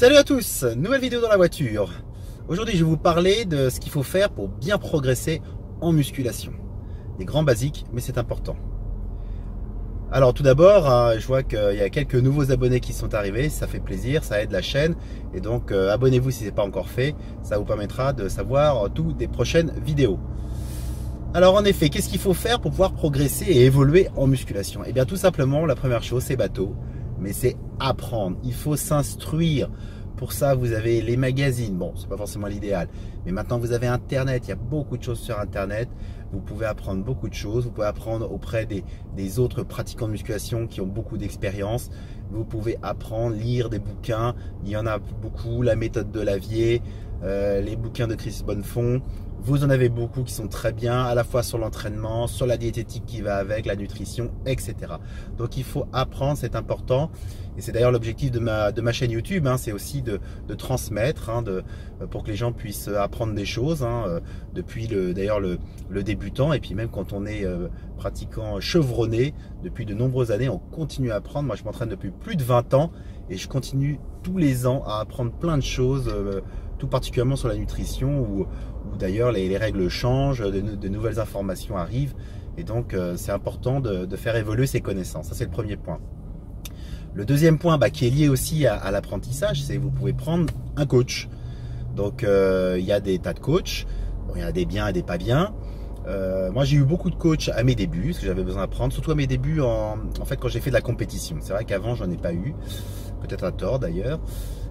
Salut à tous, nouvelle vidéo dans la voiture. Aujourd'hui je vais vous parler de ce qu'il faut faire pour bien progresser en musculation. Des grands basiques, mais c'est important. Alors tout d'abord, je vois qu'il y a quelques nouveaux abonnés qui sont arrivés, ça fait plaisir, ça aide la chaîne. Et donc abonnez-vous si ce n'est pas encore fait, ça vous permettra de savoir toutes des prochaines vidéos. Alors en effet, qu'est-ce qu'il faut faire pour pouvoir progresser et évoluer en musculation? Eh bien tout simplement, la première chose c'est bateau. Mais c'est apprendre, il faut s'instruire. Pour ça, vous avez les magazines. Bon, c'est pas forcément l'idéal, mais maintenant vous avez Internet. Il y a beaucoup de choses sur Internet. Vous pouvez apprendre beaucoup de choses. Vous pouvez apprendre auprès des autres pratiquants de musculation qui ont beaucoup d'expérience. Vous pouvez apprendre, lire des bouquins. Il y en a beaucoup. La méthode de Lavier, les bouquins de Chris Bonnefond. Vous en avez beaucoup qui sont très bien, à la fois sur l'entraînement, sur la diététique qui va avec, la nutrition, etc. Donc il faut apprendre, c'est important. Et c'est d'ailleurs l'objectif de ma chaîne YouTube, c'est aussi de transmettre, pour que les gens puissent apprendre des choses, depuis d'ailleurs le débutant, et puis même quand on est pratiquant chevronné, depuis de nombreuses années, on continue à apprendre. Moi je m'entraîne depuis plus de 20 ans, et je continue tous les ans à apprendre plein de choses, tout particulièrement sur la nutrition, où d'ailleurs les règles changent, de nouvelles informations arrivent, et donc c'est important de faire évoluer ses connaissances. Ça c'est le premier point. Le deuxième point qui est lié aussi à l'apprentissage, c'est que vous pouvez prendre un coach. Donc il y a des tas de coachs, bon, il y en a des biens et des pas bien. Moi j'ai eu beaucoup de coachs à mes débuts, parce que j'avais besoin d'apprendre, surtout à mes débuts en fait quand j'ai fait de la compétition. C'est vrai qu'avant j'en ai pas eu, peut-être à tort d'ailleurs.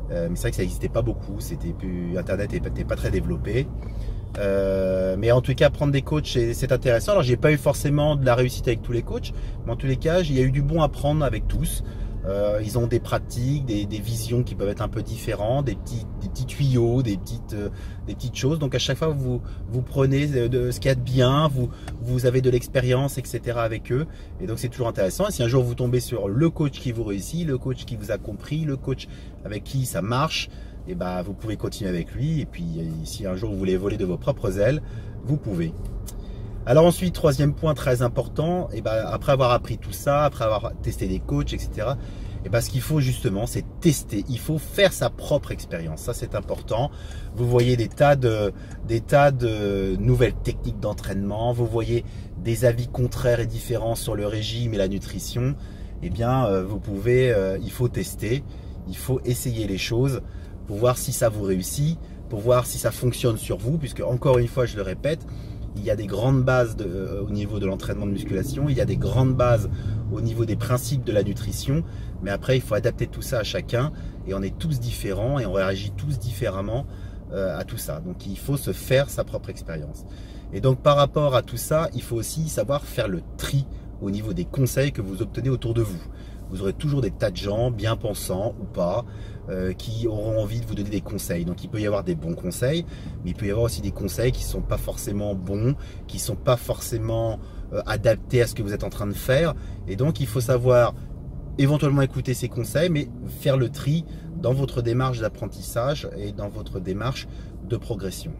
Mais c'est vrai que ça n'existait pas beaucoup, Internet n'était pas très développé. Mais en tout cas, prendre des coachs, c'est intéressant. Alors, j'ai pas eu forcément de la réussite avec tous les coachs, mais en tous les cas, il y a eu du bon à prendre avec tous. Ils ont des pratiques, des visions qui peuvent être un peu différentes, des petits tuyaux, des petites choses. Donc à chaque fois, vous prenez de ce qu'il y a de bien, vous avez de l'expérience, etc. avec eux. Et donc c'est toujours intéressant. Et si un jour vous tombez sur le coach qui vous réussit, le coach qui vous a compris, le coach avec qui ça marche, et vous pouvez continuer avec lui. Et puis si un jour vous voulez voler de vos propres ailes, vous pouvez. Alors ensuite, troisième point très important, après avoir appris tout ça, après avoir testé des coachs, etc., ce qu'il faut justement, c'est tester. Il faut faire sa propre expérience. Ça, c'est important. Vous voyez des tas de nouvelles techniques d'entraînement. Vous voyez des avis contraires et différents sur le régime et la nutrition. Vous pouvez, il faut tester. Il faut essayer les choses pour voir si ça vous réussit, pour voir si ça fonctionne sur vous, puisque encore une fois, je le répète, il y a des grandes bases au niveau de l'entraînement de musculation, il y a des grandes bases au niveau des principes de la nutrition, mais après il faut adapter tout ça à chacun, et on est tous différents et on réagit tous différemment à tout ça. Donc il faut se faire sa propre expérience. Et donc par rapport à tout ça, il faut aussi savoir faire le tri au niveau des conseils que vous obtenez autour de vous. Vous aurez toujours des tas de gens, bien pensants ou pas, qui auront envie de vous donner des conseils. Donc il peut y avoir des bons conseils, mais il peut y avoir aussi des conseils qui ne sont pas forcément bons, qui ne sont pas forcément adaptés à ce que vous êtes en train de faire. Et donc il faut savoir éventuellement écouter ces conseils, mais faire le tri dans votre démarche d'apprentissage et dans votre démarche de progression.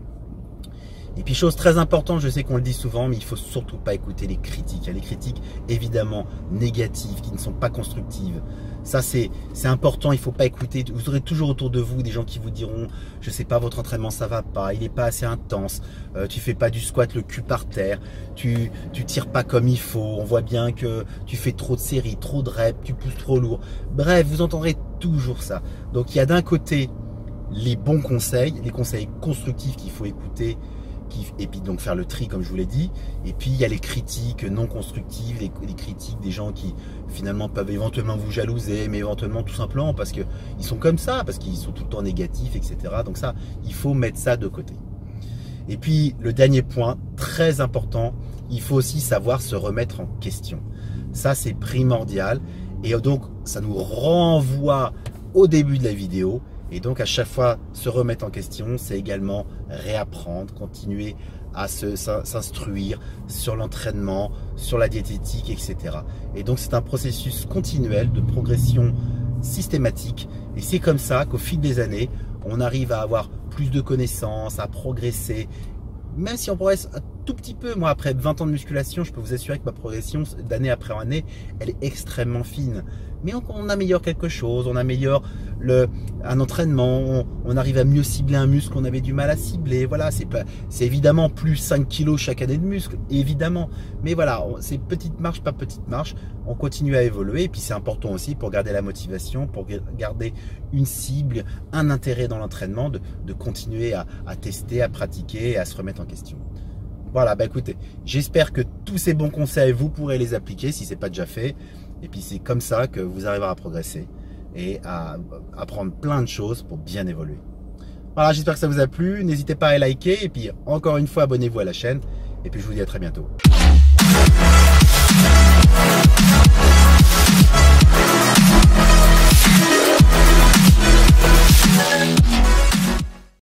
Et puis chose très importante, je sais qu'on le dit souvent, mais il ne faut surtout pas écouter les critiques. Il y a les critiques évidemment négatives, qui ne sont pas constructives. Ça c'est important, il ne faut pas écouter. Vous aurez toujours autour de vous des gens qui vous diront, je ne sais pas, votre entraînement ça va pas, il n'est pas assez intense, tu fais pas du squat le cul par terre, tu tires pas comme il faut, on voit bien que tu fais trop de séries, trop de reps, tu pousses trop lourd. Bref, vous entendrez toujours ça. Donc il y a d'un côté les bons conseils, les conseils constructifs qu'il faut écouter, et puis donc faire le tri comme je vous l'ai dit, et puis il y a les critiques non constructives, les critiques des gens qui finalement peuvent éventuellement vous jalouser, mais éventuellement tout simplement parce qu'ils sont comme ça, parce qu'ils sont tout le temps négatifs, etc. Donc ça, il faut mettre ça de côté. Et puis le dernier point, très important, il faut aussi savoir se remettre en question. Ça c'est primordial, et donc ça nous renvoie au début de la vidéo. Et donc à chaque fois se remettre en question, c'est également réapprendre, continuer à s'instruire sur l'entraînement, sur la diététique, etc. Et donc c'est un processus continuel de progression systématique. Et c'est comme ça qu'au fil des années, on arrive à avoir plus de connaissances, à progresser. Même si on progresse tout petit peu. Moi, après 20 ans de musculation, je peux vous assurer que ma progression d'année après année, elle est extrêmement fine. Mais on améliore quelque chose, on améliore un entraînement, on arrive à mieux cibler un muscle qu'on avait du mal à cibler. Voilà, c'est évidemment plus 5 kilos chaque année de muscle, évidemment. Mais voilà, c'est petite marche par petite marche, on continue à évoluer. Et puis c'est important aussi pour garder la motivation, pour garder une cible, un intérêt dans l'entraînement, de continuer à tester, à pratiquer et à se remettre en question. Voilà, bah écoutez, j'espère que tous ces bons conseils, vous pourrez les appliquer si ce n'est pas déjà fait. Et puis c'est comme ça que vous arriverez à progresser et à apprendre plein de choses pour bien évoluer. Voilà, j'espère que ça vous a plu. N'hésitez pas à liker et puis encore une fois, abonnez-vous à la chaîne. Et puis je vous dis à très bientôt.